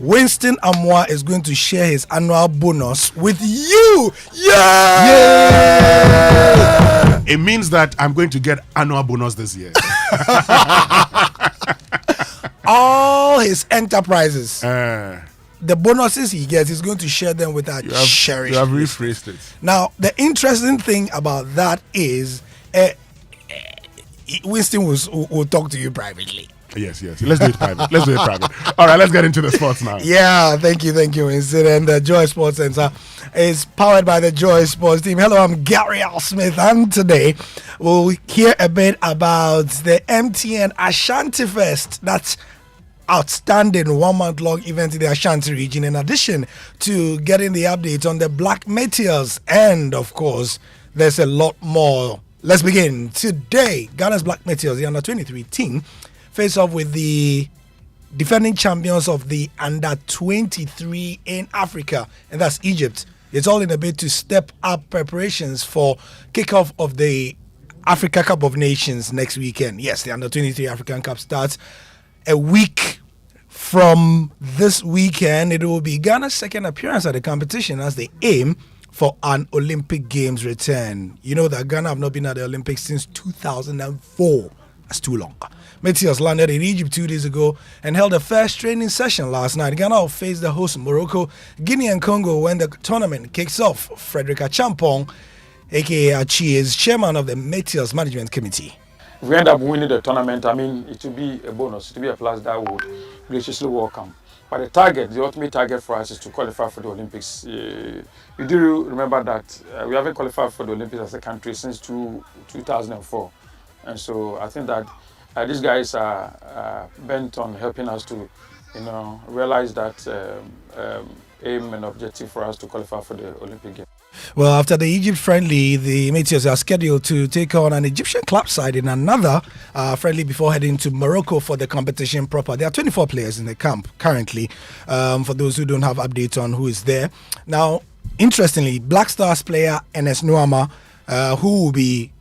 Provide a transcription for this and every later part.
Winston Amoah is going to share his annual bonus with you. Yeah! It means that I'm going to get annual bonus this year. All his enterprises. The bonuses he gets, he's going to share them with our cherished. You have rephrased it. Now, the interesting thing about that is Winston will talk to you privately. Yes. Let's do it private. All right, let's get into the sports now. Yeah, thank you, Winston. And the Joy Sports Center is powered by the Joy Sports team. Hello, I'm Gary Al Smith, and today we'll hear a bit about the MTN Ashanti Fest. That's outstanding 1-month-long event in the Ashanti region, in addition to getting the update on the Black Meteors, and of course there's a lot more. Let's begin. Today, Ghana's Black Meteors, the under-23 team, face off with the defending champions of the under-23 in Africa, and that's Egypt. It's all in a bid to step up preparations for kickoff of the Africa Cup of Nations next weekend. Yes, the under-23 African Cup starts a week from this weekend. It will be Ghana's second appearance at the competition as they aim for an Olympic Games return. You know that Ghana have not been at the Olympics since 2004. That's too long. Meteors landed in Egypt 2 days ago and held a first training session last night. Ghana will face the host Morocco, Guinea and Congo when the tournament kicks off. Frederick Achampong, aka Achi, is chairman of the Meteors Management Committee. If we end up winning the tournament, I mean, it will be a bonus, it will be a plus that would graciously welcome. But the ultimate target for us is to qualify for the Olympics. You do remember that we haven't qualified for the Olympics as a country since 2004. And so I think that these guys are bent on helping us to, realize that aim and objective for us to qualify for the Olympic Games. Well, after the Egypt friendly, the Meteors are scheduled to take on an Egyptian club side in another friendly before heading to Morocco for the competition proper. There are 24 players in the camp currently, for those who don't have updates on who is there. Now, interestingly, Black Stars player Enes Nuama, who will be,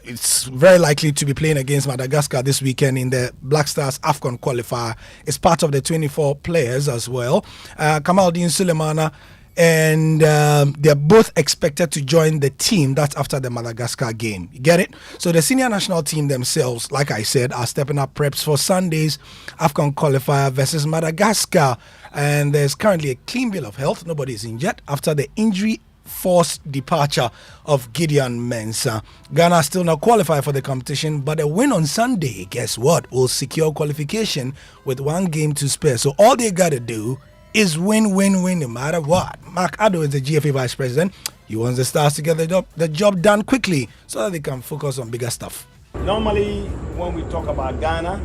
it's very likely to be playing against Madagascar this weekend in the Black Stars AFCON qualifier, is part of the 24 players as well. Kamaldeen Sulemana, and they're both expected to join the team. That's after the Madagascar game. You get it? So the senior national team themselves, like I said, are stepping up preps for Sunday's AFCON qualifier versus Madagascar. And there's currently a clean bill of health. Nobody is injured after the injury-forced departure of Gideon Mensah. Ghana still not qualified for the competition, but a win on Sunday, guess what, will secure qualification with one game to spare. So all they got to do is win no matter what. Mark Addo is the GFA Vice President. He wants the Stars to get the job done quickly so that they can focus on bigger stuff. Normally, when we talk about Ghana,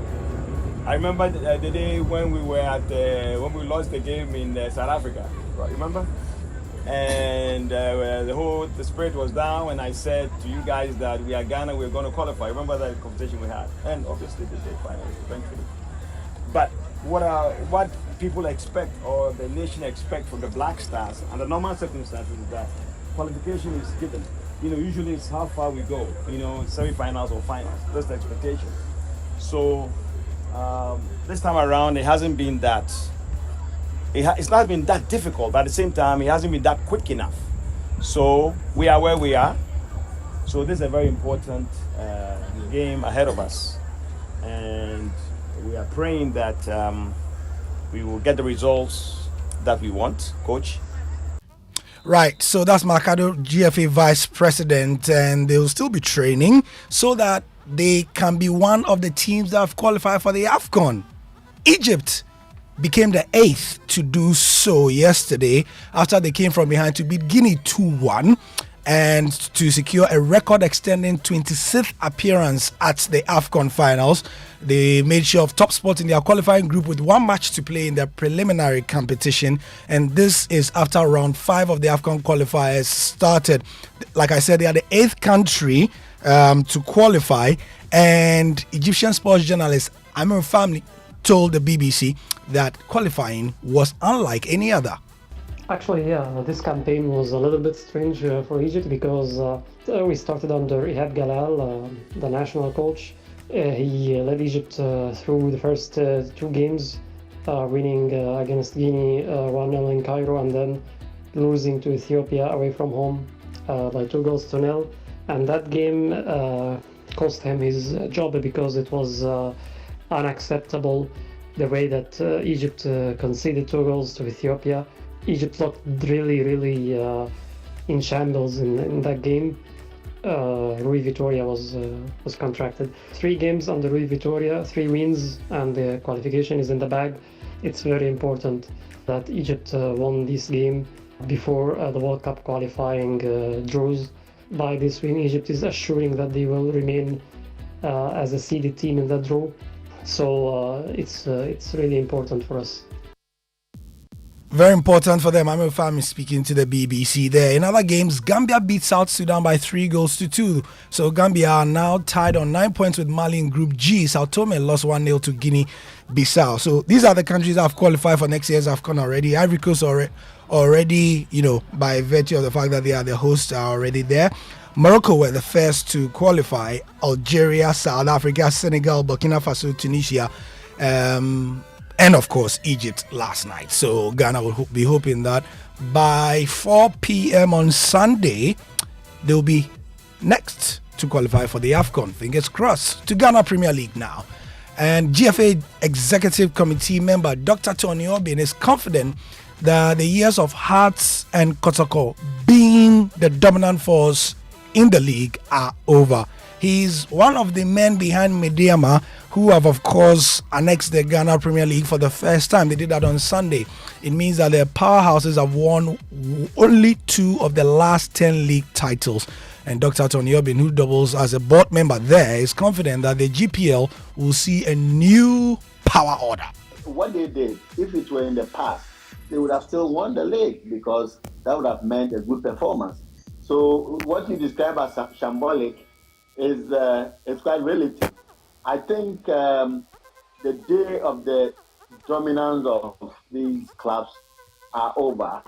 I remember the day when we were when we lost the game in South Africa. Right, remember? And the spirit was down, and I said to you guys that we are Ghana, we're going to qualify. Remember that competition we had, and obviously they did finally, eventually. But what people expect, or the nation expect from the Black Stars under normal circumstances, is that qualification is given. Usually it's how far we go, semi-finals or finals. That's the expectation. So this time around, it hasn't been that. It's not been that difficult, but at the same time, it hasn't been that quick enough. So we are where we are. So this is a very important game ahead of us, and we are praying that we will get the results that we want, Coach. Right, so that's Marcado, GFA Vice President, and they will still be training so that they can be one of the teams that have qualified for the AFCON. Egypt became the 8th to do so yesterday after they came from behind to beat Guinea 2-1 and to secure a record-extending 26th appearance at the AFCON finals. They made sure of top spot in their qualifying group with one match to play in their preliminary competition, and this is after round 5 of the AFCON qualifiers started. Like I said, they are the 8th country to qualify, and Egyptian sports journalist Amir Family told the BBC that qualifying was unlike any other. Actually, yeah, this campaign was a little bit strange for Egypt because we started under Ihab Galal, the national coach. He led Egypt through the first 2 games winning against Guinea 1-0 in Cairo, and then losing to Ethiopia away from home by 2-0. And that game cost him his job because it was unacceptable the way that Egypt conceded 2 goals to Ethiopia. Egypt looked really in shambles in that game. Rui Vitoria was contracted. 3 games under Rui Vitoria, 3 wins, and the qualification is in the bag. It's very important that Egypt won this game before the World Cup qualifying draws. By this win, Egypt is assuring that they will remain as a seeded team in that draw. So it's really important for us. Very important for them. Amir Fam is speaking to the BBC there. In other games, Gambia beat South Sudan by 3-2. So Gambia are now tied on 9 points with Mali in Group G. Sao Tome lost 1-0 to Guinea-Bissau. So these are the countries that have qualified for next year's AFCON already. Ivory Coast already, by virtue of the fact that they are the hosts, are already there. Morocco were the first to qualify. Algeria, South Africa, Senegal, Burkina Faso, Tunisia, and of course Egypt last night. So Ghana will be hoping that by 4 p.m. on Sunday they'll be next to qualify for the AFCON. Fingers crossed. To Ghana Premier League now. And GFA Executive Committee member Dr. Tony Obin is confident that the years of Hearts and Kotoko being the dominant force in the league are over. He's one of the men behind Mediama who have, of course, annexed the Ghana Premier League for the first time. They did that on Sunday. It means that their powerhouses have won only 2 of the last 10 league titles. And Dr. Tony Obin, who doubles as a board member there, is confident that the GPL will see a new power order. What they did, if it were in the past, they would have still won the league because that would have meant a good performance. So what you describe as shambolic is quite relative. I think the day of the dominance of these clubs are over,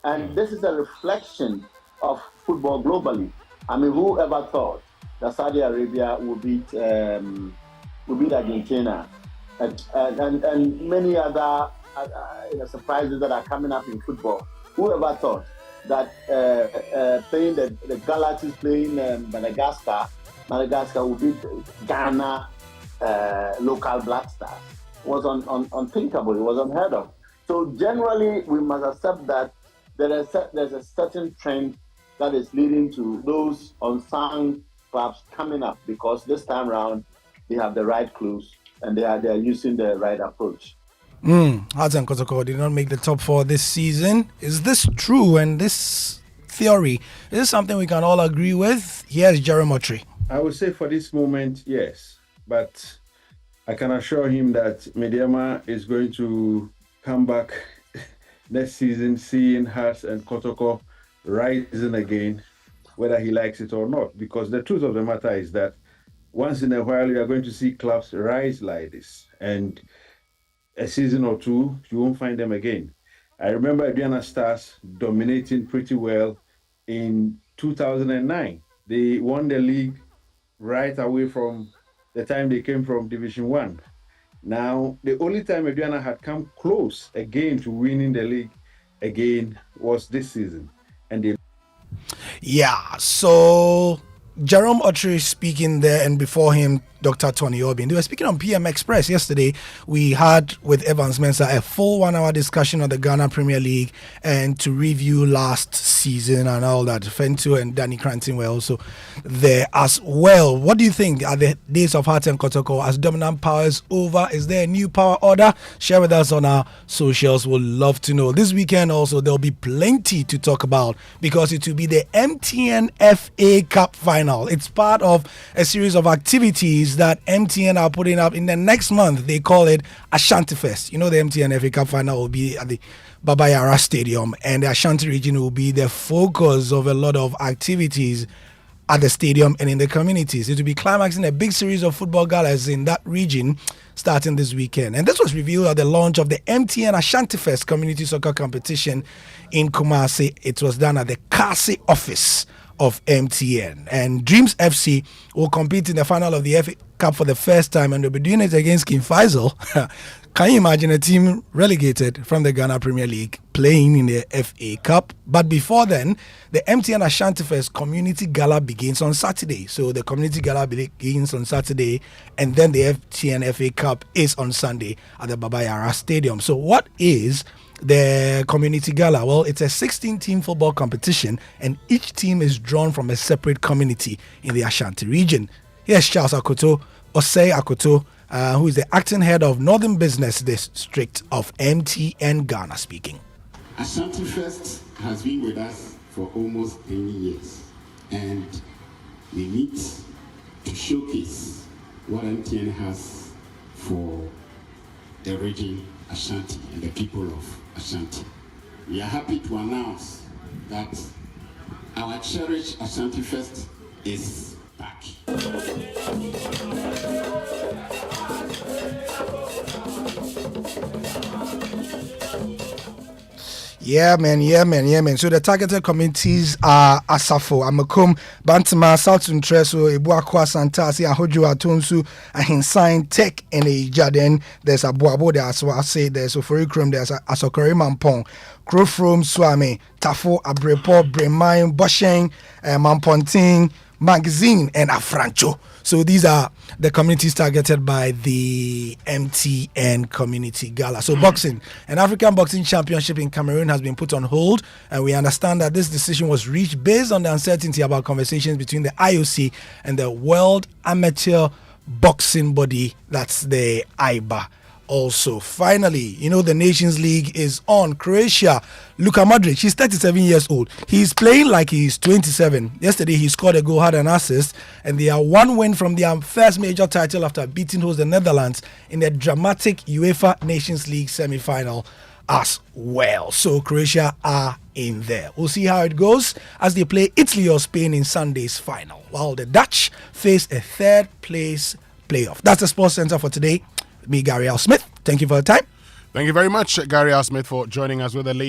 and this is a reflection of football globally. I mean, who ever thought that Saudi Arabia would beat Argentina, and many other surprises that are coming up in football? Who ever thought that playing the Galaxies playing Madagascar would beat Ghana local Black Stars? Was unthinkable. It was unheard of. So generally, we must accept that there's a certain trend that is leading to those unsung clubs coming up, because this time around they have the right clues and they are using the right approach. Hearts and Kotoko did not make the top 4 this season. Is this true? And this theory, is this something we can all agree with? Here's Jerome Otri. I would say for this moment, yes. But I can assure him that Mediama is going to come back next season, seeing Hearts and Kotoko rising again, whether he likes it or not. Because the truth of the matter is that once in a while, you are going to see clubs rise like this. And a season or 2, you won't find them again. I remember Aduana Stars dominating pretty well in 2009. They won the league right away from the time they came from Division 1. Now, the only time Aduana had come close again to winning the league again was this season. And they... Yeah, so Jerome Otri speaking there, and before him, Dr. Tony Obin. They were speaking on PM Express yesterday. We had with Evans Mensah a full 1-hour discussion on the Ghana Premier League and to review last season and all that. Fentu and Danny Cranton were also there as well. What do you think? Are the days of Hearts and Kotoko as dominant powers over? Is there a new power order? Share with us on our socials. We'll love to know. This weekend also there'll be plenty to talk about because it will be the MTN FA Cup final. It's part of a series of activities that MTN are putting up in the next month. They call it Ashanti Fest. You know, the MTN FA Cup final will be at the Baba Yara Stadium, and the Ashanti region will be the focus of a lot of activities at the stadium and in the communities. It will be climaxing a big series of football galas in that region starting this weekend. And this was revealed at the launch of the MTN Ashanti Fest community soccer competition in Kumasi. It was done at the Kasi office of MTN. And Dreams FC will compete in the final of the FA Cup for the first time, and they'll be doing it against King Faisal. Can you imagine a team relegated from the Ghana Premier League playing in the FA Cup? But before then, the MTN Ashanti Fest Community Gala begins on Saturday. So the Community Gala begins on Saturday, and then the MTN FA Cup is on Sunday at the Baba Yara Stadium. So what is the Community Gala? Well, it's a 16-team football competition, and each team is drawn from a separate community in the Ashanti region. Here's Charles Akoto, Osei Akoto, who is the acting head of Northern Business District of MTN Ghana, speaking. Ashanti Fest has been with us for almost 20 years, and we meet to showcase what MTN has for the region Ashanti and the people of Ashanti. We are happy to announce that our cherished Ashanti Fest is back. Yeah, man. So the targeted communities are Asafo, Amakum, Bantama, South Treso, Ebuakwa, Santasi, Ahojo, Atonsu, Ahinsign, Tech, and Eja. Then there's Abuabo, there's what I say, there's Oforikrum, there's Asokori Mampong, Krofrom, Swami, Tafo, Abrepo, Bremain, Bosheng, Mamponting, Magazine, and Afrancho. So these are the communities targeted by the MTN Community Gala. So boxing, an African Boxing Championship in Cameroon has been put on hold, and we understand that this decision was reached based on the uncertainty about conversations between the IOC and the World Amateur Boxing Body, that's the IBA. Also, finally, the Nations League is on. Croatia, Luka Modric, he's 37 years old. He's playing like he's 27. Yesterday, he scored a goal, had an assist, and they are one win from their first major title after beating host the Netherlands in the dramatic UEFA Nations League semi-final as well. So, Croatia are in there. We'll see how it goes as they play Italy or Spain in Sunday's final, while the Dutch face a third-place playoff. That's the Sports Center for today. Me, Gary L. Smith. Thank you for the time. Thank you very much, Gary L. Smith, for joining us with the latest.